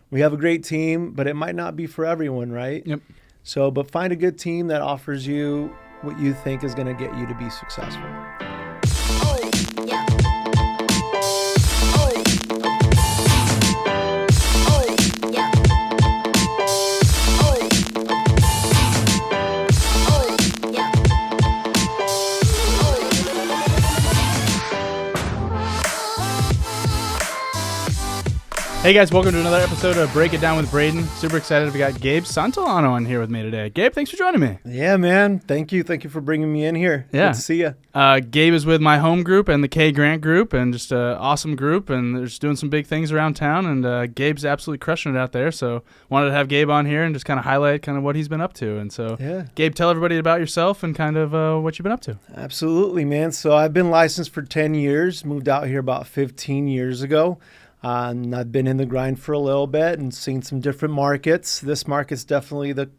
we have a great team, but it might not be for everyone, right? Yep. So, but find a good team that offers you what you think is going to get you to be successful. Hey guys, welcome to another episode of Break It Down with Braydon. Super excited. We got Gabe Santellano on here with me today. Gabe, thanks for joining me. Yeah, man. Thank you. Thank you for bringing me in here. Yeah. Good to see you. Gabe is with my home group and the K Grant group, and just an awesome group, and they're just doing some big things around town, and Gabe's absolutely crushing it out there. So wanted to have Gabe on here and just kind of highlight kind of what he's been up to. And so, Gabe, tell everybody about yourself and kind of what you've been up to. Absolutely, man. So I've been licensed for 10 years, moved out here about 15 years ago. And I've been in the grind for a little bit and seen some different markets. This market's definitely the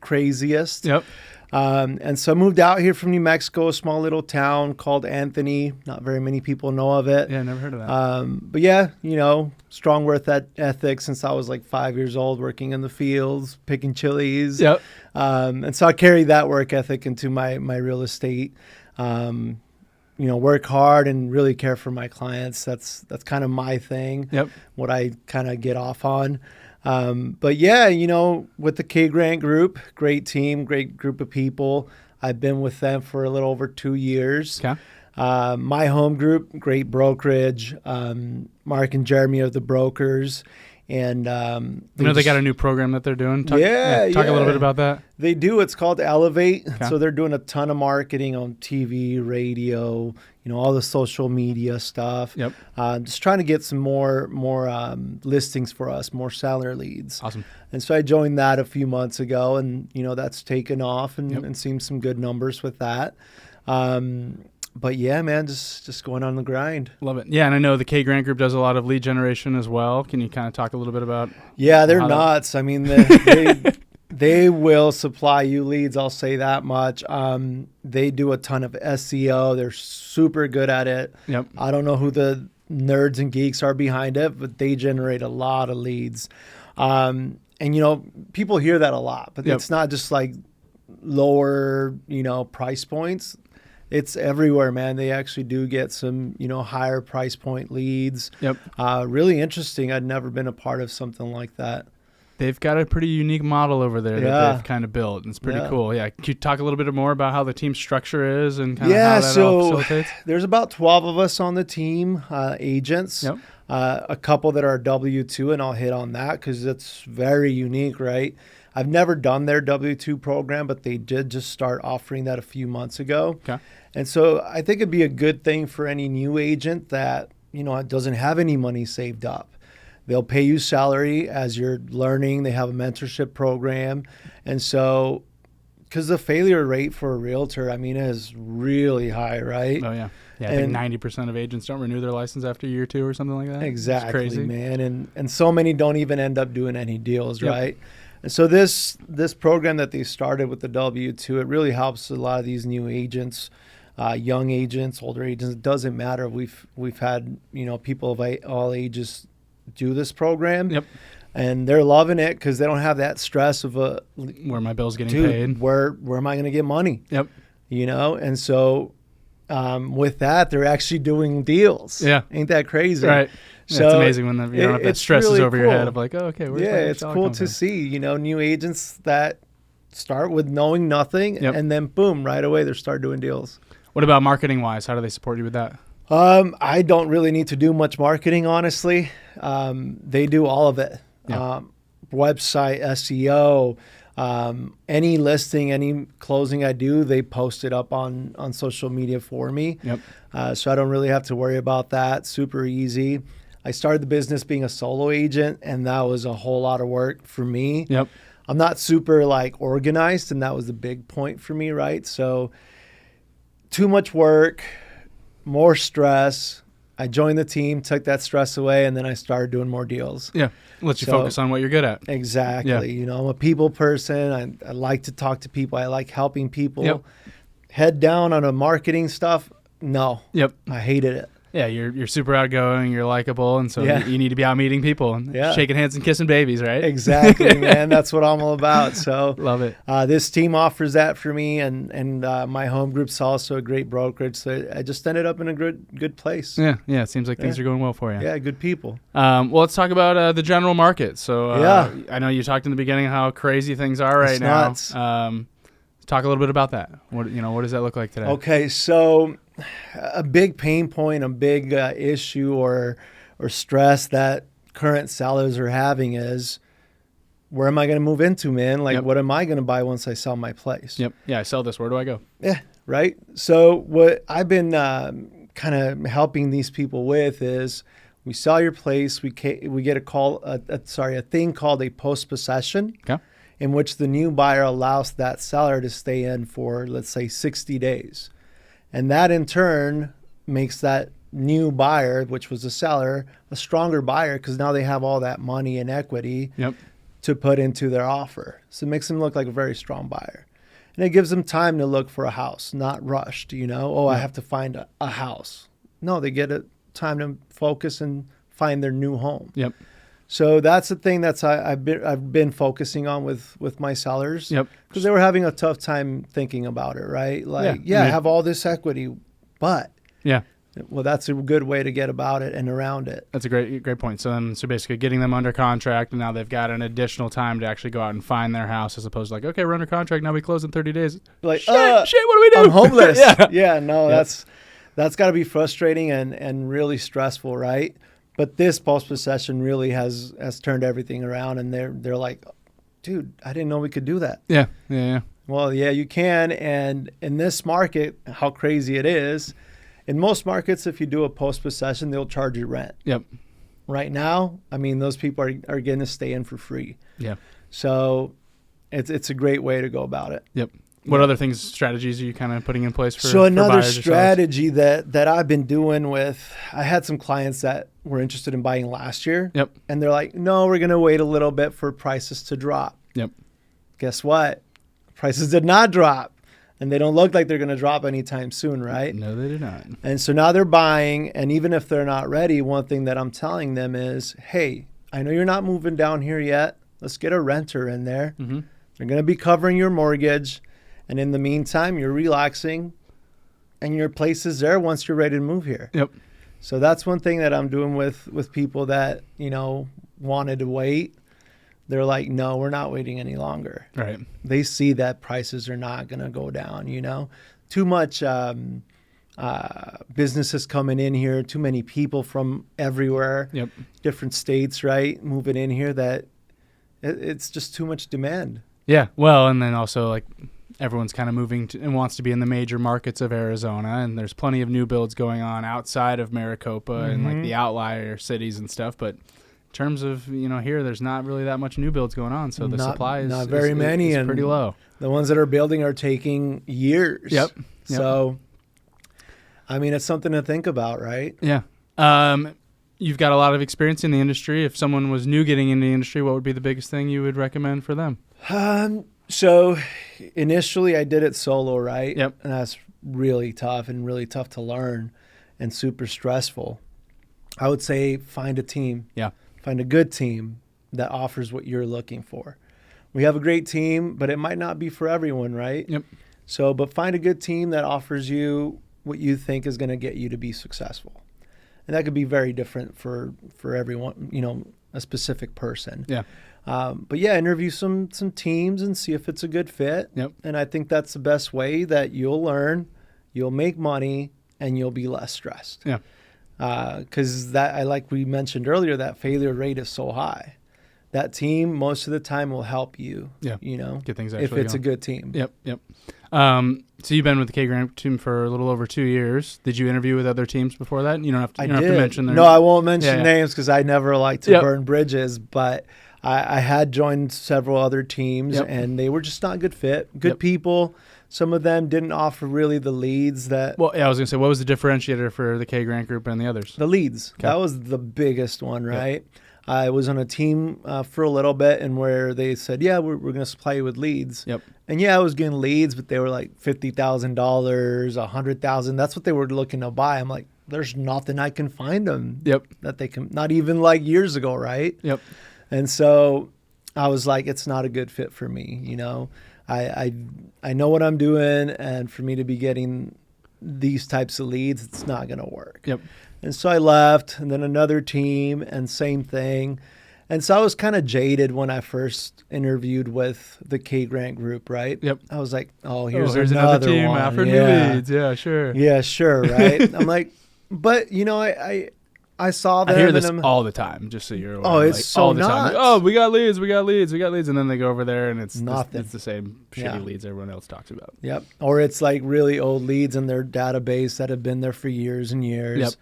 craziest. Yep. And so I moved out here from New Mexico, a small little town called Anthony. Not very many people know of it. Yeah, never heard of that. But yeah, you know, strong work ethic since I was like 5 years old, working in the fields, picking chilies. Yep. And so I carried that work ethic into my real estate. You know, work hard and really care for my clients. That's kind of my thing. Yep. What I kind of get off on. But yeah, you know, with the K Grant group, great team, great group of people. I've been with them for a little over 2 years. Okay. My home group, great brokerage. Mark and Jeremy are the brokers. And you know, they got a new program that they're doing. Talk a little bit about that. They do. It's called Elevate. Okay. So they're doing a ton of marketing on TV, radio, you know, all the social media stuff. Yep. Just trying to get some more listings for us, more seller leads. Awesome. And so I joined that a few months ago, and you know that's taken off and seen some good numbers with that. But yeah, man, just going on the grind. Love it. Yeah, and I know the K Grant group does a lot of lead generation as well. Can you kind of talk a little bit about? Yeah, they're nuts. I mean, they will supply you leads. I'll say that much. They do a ton of SEO. They're super good at it. Yep. I don't know who the nerds and geeks are behind it, but they generate a lot of leads. And you know, people hear that a lot, but it's not just like lower, you know, price points. It's everywhere, man. They actually do get some, you know, higher price point leads. Yep. Really interesting. I'd never been a part of something like that. They've got a pretty unique model over there that they've kind of built. And it's pretty cool. Yeah. Can you talk a little bit more about how the team structure is and kind of how that all facilitates? There's about 12 of us on the team, agents. Yep. A couple that are W-2, and I'll hit on that because it's very unique, right? I've never done their W-2 program, but they did just start offering that a few months ago. Okay. And so I think it'd be a good thing for any new agent that, you know, doesn't have any money saved up. They'll pay you salary as you're learning. They have a mentorship program. And so, because the failure rate for a realtor, I mean, is really high, right? Oh, yeah. Yeah, I think 90% of agents don't renew their license after year 2 or something like that. Exactly, it's crazy, man. And so many don't even end up doing any deals, right? And so this program that they started with the W-2, it really helps a lot of these new agents, young agents, older agents. It doesn't matter. We've had, you know, people of all ages do this program. Yep. And they're loving it because they don't have that stress of where my bill's getting paid. Where am I going to get money? Yep. You know, and so with that, they're actually doing deals. Yeah. Ain't that crazy? Right. So it's amazing when you don't have that stress really over your head of like, oh, okay, where's my it's cool to see, you know, new agents that start with knowing nothing and then boom, right away they start doing deals. What about marketing wise? How do they support you with that? I don't really need to do much marketing, honestly. They do all of it. Yeah. Website, SEO, any listing, any closing I do, they post it up on social media for me. Yep. So I don't really have to worry about that. Super easy. I started the business being a solo agent, and that was a whole lot of work for me. Yep. I'm not super like organized, and that was the big point for me, right? So too much work, more stress. I joined the team, took that stress away, and then I started doing more deals. Yeah. Let you focus on what you're good at. Exactly. Yeah. You know, I'm a people person. I like to talk to people. I like helping people. Yep. Head down on a marketing stuff. No. Yep. I hated it. Yeah, you're super outgoing, you're likable, and so Yeah. you need to be out meeting people and shaking hands and kissing babies, right? Exactly, man. That's what I'm all about. So Love it. This team offers that for me, and my home group's also a great brokerage. So I just ended up in a good place. Yeah. It seems like things are going well for you. Yeah, good people. Well, let's talk about the general market. So I know you talked in the beginning how crazy things are right now. Nuts. Talk a little bit about that. What does that look like today? Okay, so a big pain point, a big issue or stress that current sellers are having is, where am I going to move into, man? Like, what am I going to buy once I sell my place? Yep. Yeah, I sell this. Where do I go? Yeah, right. So what I've been kind of helping these people with is, we sell your place, we get a thing called a post-possession. Okay. In which the new buyer allows that seller to stay in for, let's say, 60 days. And that in turn makes that new buyer, which was the seller, a stronger buyer, because now they have all that money and equity to put into their offer. So it makes them look like a very strong buyer. And it gives them time to look for a house, not rushed, I have to find a house. No, they get time to focus and find their new home. Yep. So that's the thing I've been focusing on with my sellers. Yep. Because they were having a tough time thinking about it, right? Like, I have all this equity, but well, that's a good way to get about it and around it. That's a great point. So basically getting them under contract, and now they've got an additional time to actually go out and find their house, as opposed to like, okay, we're under contract, now we close in 30 days. Like, shit, what do we do? I'm homeless. No, that's got to be frustrating and really stressful, right? But this post-possession really has turned everything around, and they're like, dude, I didn't know we could do that. Yeah. Well, yeah, you can. And in this market, how crazy it is, in most markets, if you do a post-possession, they'll charge you rent. Yep. Right now, I mean, those people are getting to stay in for free. Yeah. So it's a great way to go about it. Yep. What other strategies are you kind of putting in place for So another buyers strategy that I've been doing I had some clients that were interested in buying last year. Yep. And they're like, no, we're going to wait a little bit for prices to drop. Yep. Guess what? Prices did not drop. And they don't look like they're going to drop anytime soon, right? No, they do not. And so now they're buying. And even if they're not ready, one thing that I'm telling them is, hey, I know you're not moving down here yet. Let's get a renter in there. Mm-hmm. They're going to be covering your mortgage. And in the meantime, you're relaxing and your place is there once you're ready to move here. Yep. So that's one thing that I'm doing with people that, wanted to wait. They're like, no, we're not waiting any longer. Right. They see that prices are not going to go down, Too much businesses coming in here, too many people from everywhere, different states, right, moving in here, that it's just too much demand. Yeah. Well, and then also like everyone's kind of moving and wants to be in the major markets of Arizona, and there's plenty of new builds going on outside of Maricopa and like the outlier cities and stuff. But in terms of, here, there's not really that much new builds going on. So the supply is not very many, is and pretty low. The ones that are building are taking years. Yep. So, I mean, it's something to think about, right? Yeah. You've got a lot of experience in the industry. If someone was new getting into the industry, what would be the biggest thing you would recommend for them? So initially I did it solo, right? Yep. And that's really tough to learn and super stressful. I would say find a team. Yeah. Find a good team that offers what you're looking for. We have a great team, but it might not be for everyone, right? Yep. So, but find a good team that offers you what you think is going to get you to be successful. And that could be very different for everyone, a specific person. Yeah. But yeah, interview some teams and see if it's a good fit. Yep. And I think that's the best way that you'll learn, you'll make money, and you'll be less stressed. Yeah. Because like we mentioned earlier, that failure rate is so high. That team most of the time will help you. Yeah. Get things actually if it's going. a good team. Yep. So you've been with the K Grant team for a little over 2 years. Did you interview with other teams before that? You don't have to mention them. No, I won't mention names because I never like to burn bridges. But I had joined several other teams, and they were just not a good fit. Good people. Some of them didn't offer really the leads that... Well, yeah, I was going to say, what was the differentiator for the K Grant Group and the others? The leads. Okay. That was the biggest one, right? I was on a team for a little bit, and where they said, yeah, we're going to supply you with leads. Yep. And yeah, I was getting leads, but they were like $50,000, $100,000. That's what they were looking to buy. I'm like, there's nothing I can find them. Yep. That they can, not even like years ago, right? Yep. And so I was like, it's not a good fit for me. I know what I'm doing, and for me to be getting these types of leads, it's not going to work. Yep. And so I left, and then another team, and same thing. And so I was kind of jaded when I first interviewed with the K Grant group, right? Yep. I was like, here's another team one. after new leads. Yeah, sure. Yeah, sure, right? I'm like, but I saw them. I hear this all the time, just so you're aware. Oh, it's so all the time. nuts. Oh, we got leads, and then they go over there and it's nothing. It's the same shitty leads everyone else talks about. Yep. Or it's like really old leads in their database that have been there for years and years.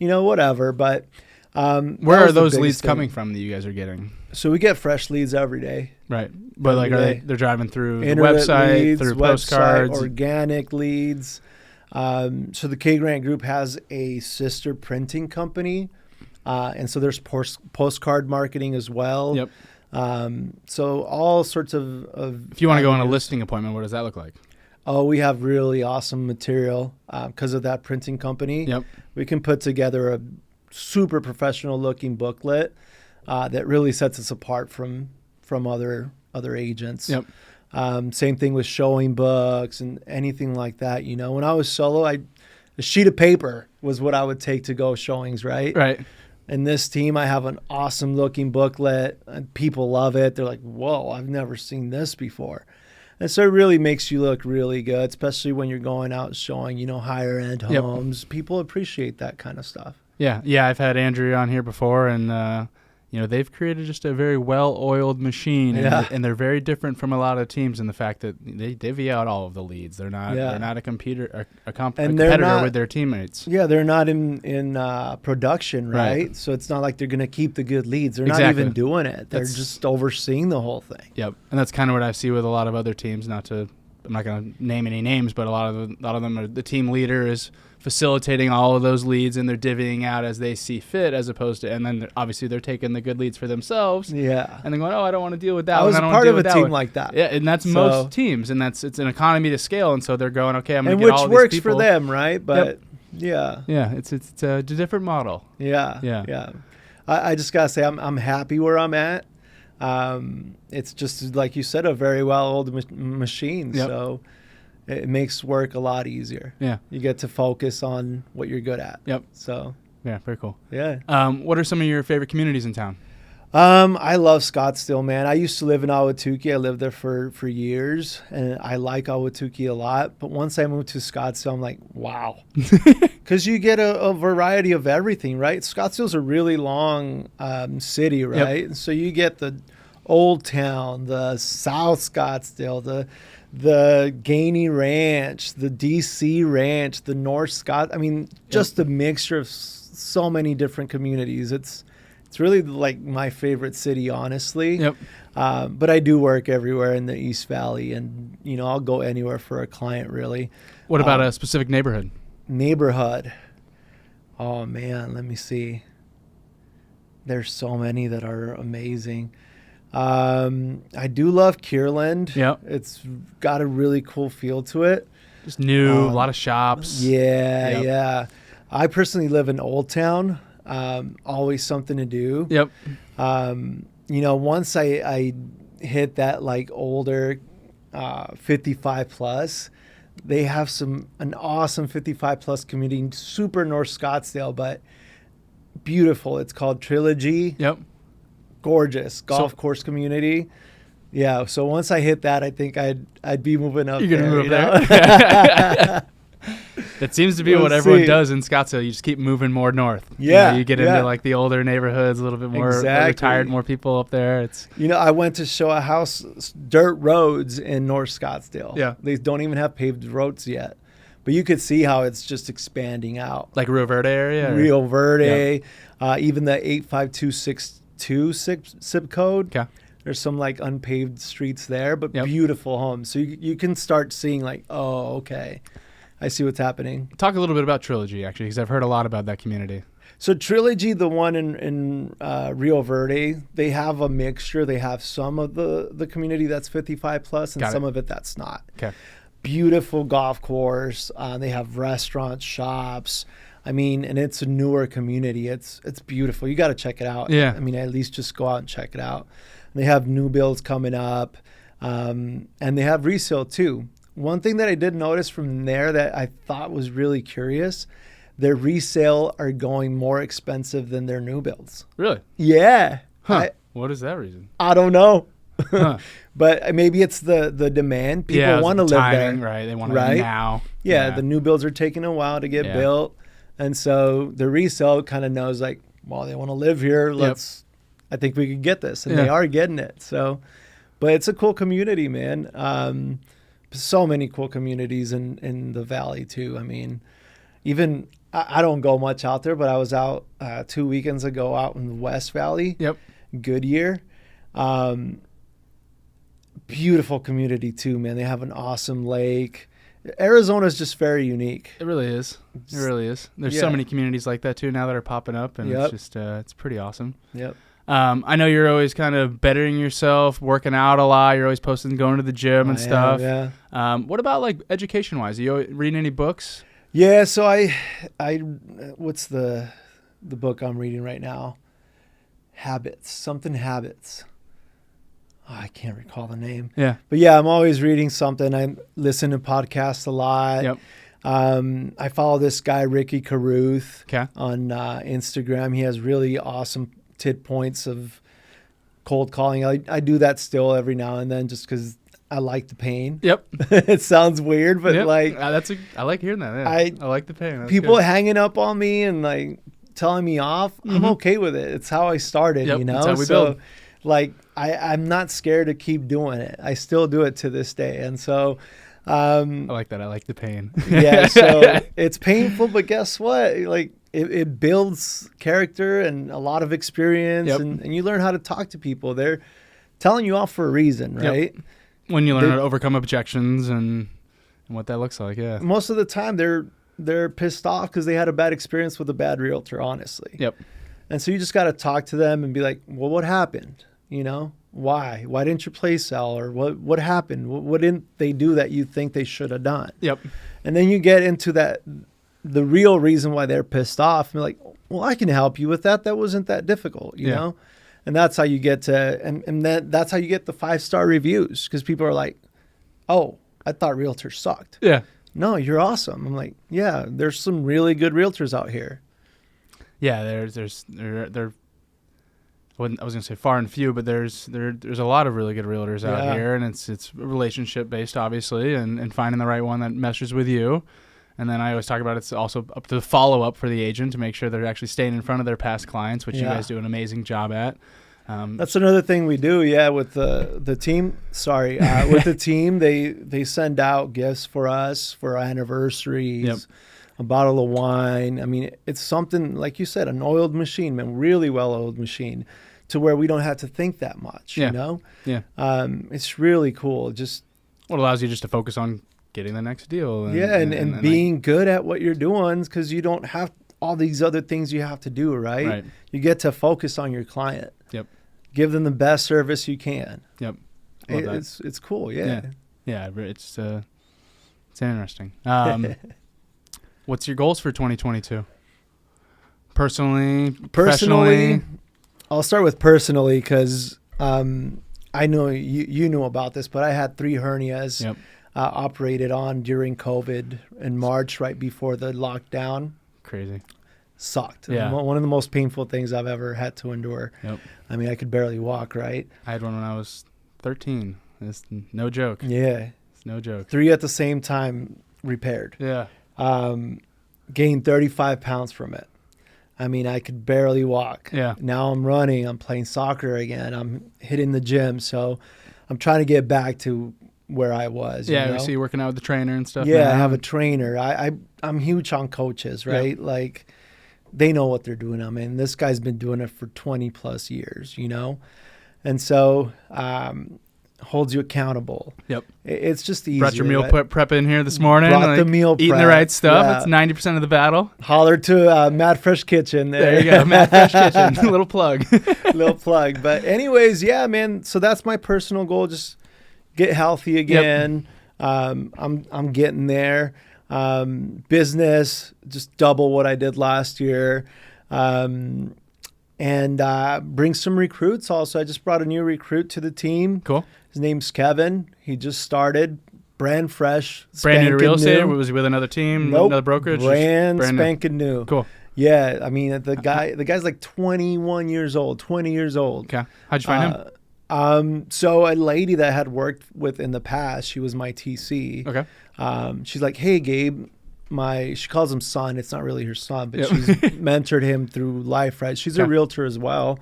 Yep. Whatever. But where are those leads coming from that you guys are getting? So we get fresh leads every day. Right. But like they're driving through the Internet website, leads, through postcards, organic leads. So the K Grant Group has a sister printing company. And so there's postcard marketing as well. Yep. So all sorts of if you want to go on a listing appointment, what does that look like? Oh, we have really awesome material because of that printing company. Yep. We can put together a super professional looking booklet that really sets us apart from other agents. Yep. Same thing with showing books and anything like that. When I was solo, a sheet of paper was what I would take to go showings, right? Right. And this team, I have an awesome looking booklet, and people love it. They're like, whoa, I've never seen this before. And so it really makes you look really good, especially when you're going out showing, higher end homes. Yep. People appreciate that kind of stuff. Yeah. Yeah. I've had Andrea on here before, and, they've created just a very well-oiled machine, and they're very different from a lot of teams in the fact that they divvy out all of the leads. They're not a competitor with their teammates. Yeah, they're not in production, right? So it's not like they're going to keep the good leads. They're not even doing it. They're just overseeing the whole thing. Yep, and that's kind of what I see with a lot of other teams. I'm not going to name any names, but a lot of them are the team leader is facilitating all of those leads, and they're divvying out as they see fit, as opposed to, and then obviously they're taking the good leads for themselves. Yeah. And then going, I don't want to deal with that. I was part of a team like that. Yeah, and that's most teams, and it's an economy to scale, and so they're going, okay, I'm going to get all these people. Which works for them, right? But yeah. Yeah, it's a different model. Yeah. I just gotta say, I'm happy where I'm at. It's just like you said, a very well-oiled machine. Yep. So it makes work a lot easier. Yeah. You get to focus on what you're good at. Yep. So. Yeah, very cool. Yeah. What are some of your favorite communities in town? I love Scottsdale, man. I used to live in Ahwatukee. I lived there for years, and I like Ahwatukee a lot. But once I moved to Scottsdale, I'm like, wow. Because you get a variety of everything, right? Scottsdale's a really long city, right? Yep. So you get the Old Town, the South Scottsdale, the Gainey Ranch, the DC Ranch, the North Scott. I mean, just a mixture of so many different communities. It's really like my favorite city, honestly. Yep. But I do work everywhere in the East Valley, and I'll go anywhere for a client, really. What about a specific neighborhood? Oh man, let me see. There's so many that are amazing. I do love Kierland. Yep. It's got a really cool feel to it. Just new, a lot of shops. Yeah. I personally live in Old Town. Always something to do. Yep. Once I hit that like older 55 plus, they have an awesome 55 plus community, super North Scottsdale, but beautiful. It's called Trilogy. Yep. Gorgeous golf course community. Yeah. So once I hit that, I think I'd be moving up. You're gonna move there. That seems to be what everyone does in Scottsdale. You just keep moving more north. Yeah. You get into like the older neighborhoods, a little bit more retired, more people up there. I went to show a house, dirt roads in North Scottsdale. Yeah. They don't even have paved roads yet. But you could see how it's just expanding out. Like Rio Verde area? Rio Verde, even the 85262 zip code. Okay. There's some like unpaved streets there, but beautiful homes. So you can start seeing like, oh, okay, I see what's happening. Talk a little bit about Trilogy, actually, because I've heard a lot about that community. So Trilogy, the one in Rio Verde, they have a mixture. They have some of the community that's 55 plus and some of it that's not. Okay. Beautiful golf course. They have restaurants, shops. I mean, and it's a newer community. It's beautiful. You got to check it out. Yeah. I mean, at least just go out and check it out. They have new builds coming up, and they have resale too. One thing that I did notice from there that I thought was really curious, their resale are going more expensive than their new builds. Really? Yeah. Huh. What is that reason? I don't know. Huh. But maybe it's the demand. People want to live timing, there. Right. They want it now. Yeah, the new builds are taking a while to get built. And so the resale kind of knows like, well, they want to live here. I think we could get this. And they are getting it. So, but it's a cool community, man. So many cool communities in the Valley too. I mean, even I don't go much out there, but I was out 2 weekends ago out in the West Valley. Yep. Goodyear. Beautiful community too, man. They have an awesome lake. Arizona is just very unique. It really is. It really is. There's so many communities like that too now that are popping up, and it's just it's pretty awesome. Yep. I know you're always kind of bettering yourself, working out a lot. You're always posting, going to the gym and stuff. Yeah. What about like education wise? Are you reading any books? Yeah. So I what's the book I'm reading right now? Habits. Oh, I can't recall the name. Yeah. But yeah, I'm always reading something. I listen to podcasts a lot. Yep. I follow this guy, Ricky Carruth, Okay. on Instagram. He has really awesome tit points of cold calling. I do that still every now and then just because I like the pain. Yep. It sounds weird, but like I like hearing that. Yeah. I like the pain. That's people good. hanging up on me and like telling me off. I'm okay with it. It's how I started, Yep, you know? that's how we build. Like I'm not scared to keep doing it. I still do it to this day. And so I like that. I like the pain. yeah, so it's painful, but guess what? Like it builds character and a lot of experience, and you learn how to talk to people. They're telling you off for a reason, right? Yep. When you learn how to overcome objections and what that looks like, yeah. Most of the time they're pissed off because they had a bad experience with a bad realtor, honestly. Yep. And so you just got to talk to them and be like, well, what happened? You know, why? Why didn't your place sell? Or what happened? What didn't they do that you think they should have done? Yep. And then you get into the real reason why they're pissed off. And you're like, well, I can help you with that. That wasn't that difficult, you know? And that's how you get to, and that's how you get the 5-star reviews, because people are like, oh, I thought realtors sucked. Yeah. No, you're awesome. I'm like, yeah, there's some really good realtors out here. Yeah, they're I was gonna say far and few, but there's a lot of really good realtors out here, and it's relationship based, obviously, and finding the right one that meshes with you. And then I always talk about it's also up to the follow up for the agent to make sure they're actually staying in front of their past clients, which you guys do an amazing job at. That's another thing we do, with the team. Sorry, with the team, they send out gifts for us for our anniversaries. A bottle of wine. I mean, it's something, like you said, an oiled machine, man, really well-oiled machine, to where we don't have to think that much, you know? Yeah. It's really cool. Just what allows you just to focus on getting the next deal. And being good at what you're doing, because you don't have all these other things you have to do, right? You get to focus on your client. Yep. Give them the best service you can. Yep. It's cool, yeah. Yeah, it's interesting. What's your goals for 2022? Personally, professionally? I'll start with personally, because I know you knew about this, but I had 3 hernias operated on during COVID in March, right before the lockdown. Crazy. Sucked. Yeah. One of the most painful things I've ever had to endure. Yep. I mean, I could barely walk, right? I had one when I was 13. It's no joke. Yeah. It's no joke. 3 at the same time repaired. Yeah. Gained 35 pounds from it. I mean, I could barely walk. Yeah. Now I'm running. I'm playing soccer again. I'm hitting the gym. So I'm trying to get back to where I was. Yeah, you know? we see you working out with the trainer and stuff. Yeah, now. I have a trainer. I'm huge on coaches, right? Yep. Like, they know what they're doing. I mean, this guy's been doing it for 20 plus years, you know? And so holds you accountable. Yep. It's just easy. Brought your meal prep in here this morning. Brought the meal prep. Eating the right stuff. Yeah. It's 90% of the battle. Holler to Mad Fresh Kitchen. There you go. Mad Fresh Kitchen. Little plug. Little plug. But anyways, yeah, man. So that's my personal goal. Just get healthy again. Yep. I'm getting there. Business, just double what I did last year. And bring some recruits also. I just brought a new recruit to the team. Cool. His name's Kevin. He just started, brand fresh. Brand new to real estate? Was he with another team, Nope. another brokerage? Brand spanking new. Cool. Yeah, I mean the guy's like 21 years old, 20 years old. Okay. How'd you find him? So a lady that I had worked with in the past, she was my TC. Okay. She's like, hey Gabe, she calls him son. It's not really her son, but Yep. she's mentored him through life, right? She's a realtor as well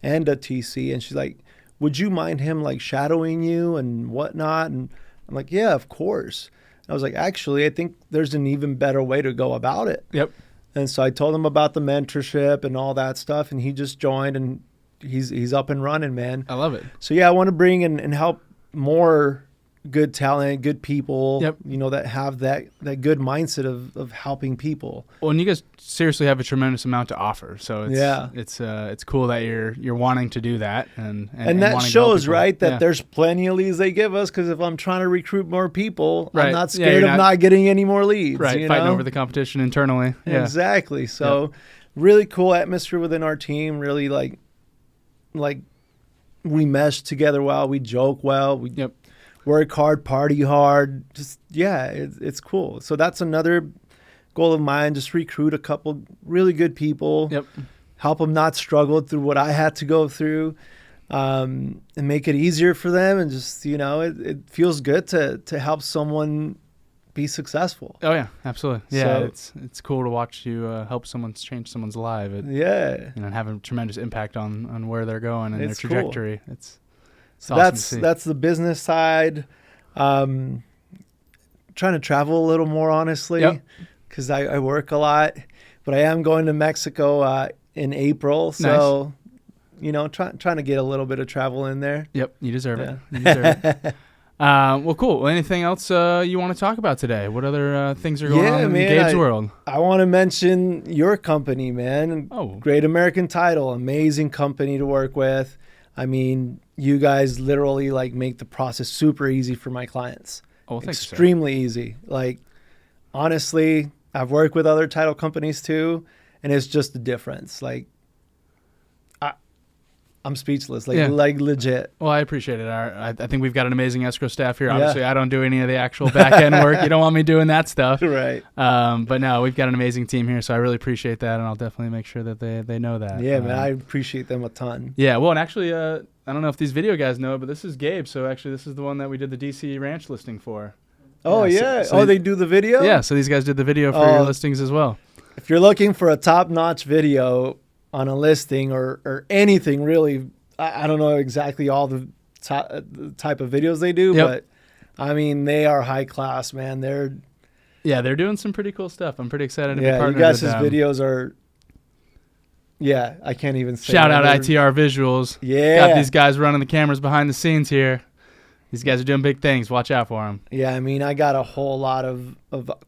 and a TC. And she's like, would you mind him like shadowing you and whatnot? And I'm like, yeah, of course. I was like, actually, I think there's an even better way to go about it. Yep. And so I told him about the mentorship and all that stuff, and he just joined, and he's up and running, man. I love it. So yeah, I want to bring in and help more good talent, good people, Yep. that have that good mindset of helping people. Well, and you guys seriously have a tremendous amount to offer. So it's cool that you're wanting to do that, and that wanting to shows, help people. right, that Yeah. there's plenty of leads they give us, because if I'm trying to recruit more people, Right. I'm not Yeah, scared you're of not getting any more leads. Right, fighting over the competition internally. Yeah. Exactly. So really cool atmosphere within our team. Really like we mesh together well. We joke well. We work hard, party hard. Just it's cool. So that's another goal of mine. Just recruit a couple really good people. Yep. Help them not struggle through what I had to go through, and make it easier for them. And just it feels good to help someone be successful. Oh yeah, absolutely. Yeah, So, it's cool to watch you help change someone's life. And have a tremendous impact on where they're going and their It's cool. trajectory. It's So awesome to see. that's the business side. Trying to travel a little more, honestly, because I work a lot. But I am going to Mexico in April, so trying to get a little bit of travel in there. Yep, you deserve it. You deserve it. Well, cool. Well, anything else you want to talk about today? What other things are going on in Gabe's world? I want to mention your company, man. Oh, Great American Title, amazing company to work with. I mean, you guys literally like make the process super easy for my clients. oh, thanks. Extremely easy. Like, honestly, I've worked with other title companies too, and it's just a difference. Like, I'm speechless. Like legit. Well, I appreciate it. I think we've got an amazing escrow staff here. Obviously, I don't do any of the actual back end work. You don't want me doing that stuff, Right? But no, we've got an amazing team here, so I really appreciate that, and I'll definitely make sure that they know that. Yeah, man, I appreciate them a ton. Yeah, well, and actually, I don't know if these video guys know, but this is Gabe. So actually, this is the one that we did the DC ranch listing for. Oh yeah. So they do the video. Yeah, so these guys did the video for your listings as well. If you're looking for a top-notch video on a listing or anything really, I don't know exactly all the type of videos they do, but I mean, they are high class, man. They're doing some pretty cool stuff. I'm pretty excited to be you partnered guys' with them. videos are. Yeah, I can't even say. Shout out They're- ITR Visuals. Yeah, Got these guys running the cameras behind the scenes here. These guys are doing big things. Watch out for them. Yeah, I mean, I got a whole lot of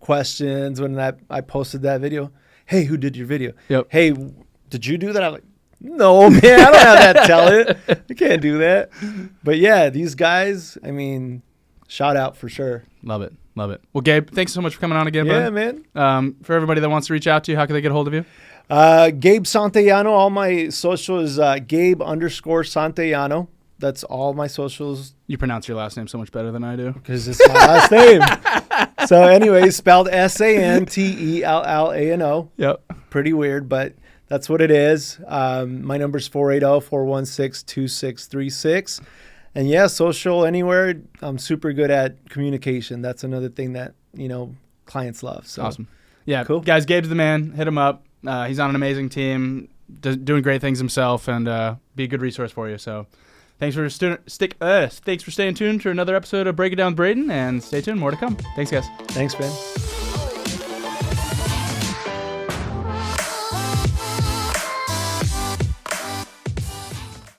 questions when I posted that video. Hey, who did your video? Yep. Hey, did you do that? I'm like, no, man, I don't have that talent. I can't do that. But yeah, these guys, I mean, shout out for sure. Love it. Love it. Well, Gabe, thanks so much for coming on again, Yeah, bud. man. For everybody that wants to reach out to you, how can they get a hold of you? Gabe Santellano. All my social is Gabe_Santellano. That's all my socials. You pronounce your last name so much better than I do. Because it's my last name. So anyway, spelled Santellano. Yep. Pretty weird, but that's what it is. My number's 480-416-2636. And yeah, social anywhere. I'm super good at communication. That's another thing that, clients love. So Awesome. Yeah, cool. Guys, Gabe's the man. Hit him up. He's on an amazing team, doing great things himself, and be a good resource for you. So thanks for staying tuned for another episode of Break It Down with Braydon, and stay tuned. More to come. Thanks, guys. Thanks, man.